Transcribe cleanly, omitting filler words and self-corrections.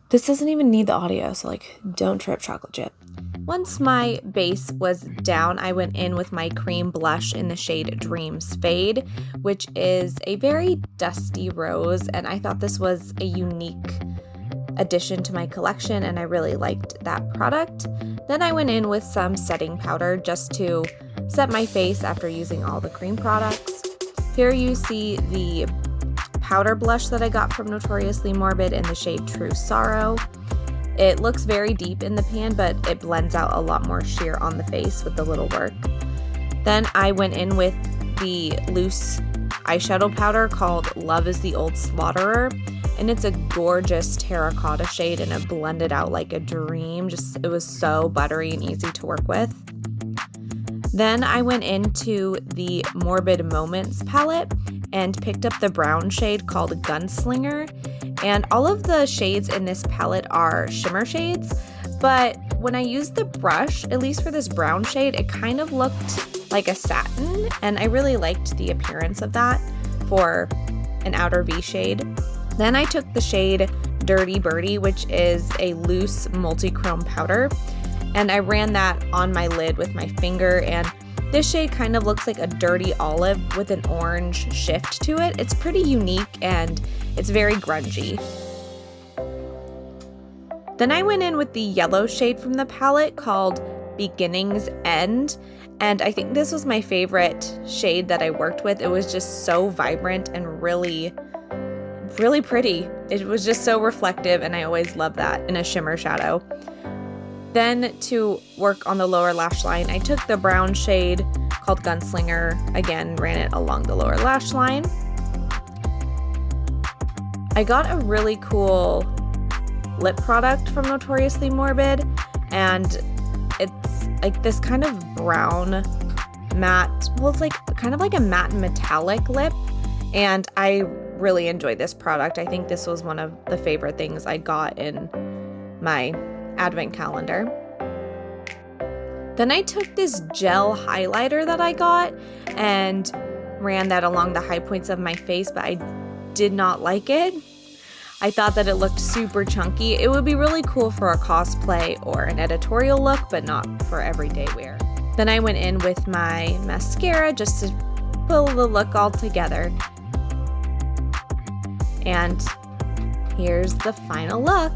This doesn't even need the audio, so like, don't trip, chocolate chip. Once my base was down, I went in with my cream blush in the shade Dreams Fade, which is a very dusty rose, and I thought this was a unique addition to my collection, and I really liked that product. Then I went in with some setting powder just to set my face after using all the cream products. Here you see the powder blush that I got from Notoriously Morbid in the shade True Sorrow. It looks very deep in the pan, but it blends out a lot more sheer on the face with the little work. Then I went in with the loose eyeshadow powder called Love is the Old Slaughterer, and it's a gorgeous terracotta shade, and it blended out like a dream. It was so buttery and easy to work with. Then I went into the Morbid Moments palette and picked up the brown shade called Gunslinger. And all of the shades in this palette are shimmer shades, but when I used the brush, at least for this brown shade, it kind of looked like a satin, and I really liked the appearance of that for an outer V shade. Then I took the shade Dirty Birdie, which is a loose multi-chrome powder, and I ran that on my lid with my finger, and this shade kind of looks like a dirty olive with an orange shift to it. It's pretty unique and it's very grungy. Then I went in with the yellow shade from the palette called Beginning's End, and I think this was my favorite shade that I worked with. It was just so vibrant and really pretty. It was just so reflective, and I always love that in a shimmer shadow. Then to work on the lower lash line, I took the brown shade called Gunslinger, again, ran it along the lower lash line. I got a really cool lip product from Notoriously Morbid, and it's like this kind of brown matte, well, it's like kind of like a matte metallic lip, and I really enjoyed this product. I think this was one of the favorite things I got in my advent calendar. Then I took this gel highlighter that I got and ran that along the high points of my face, but I did not like it. I thought that it looked super chunky. It would be really cool for a cosplay or an editorial look, but not for everyday wear. Then I went in with my mascara just to pull the look all together. And here's the final look.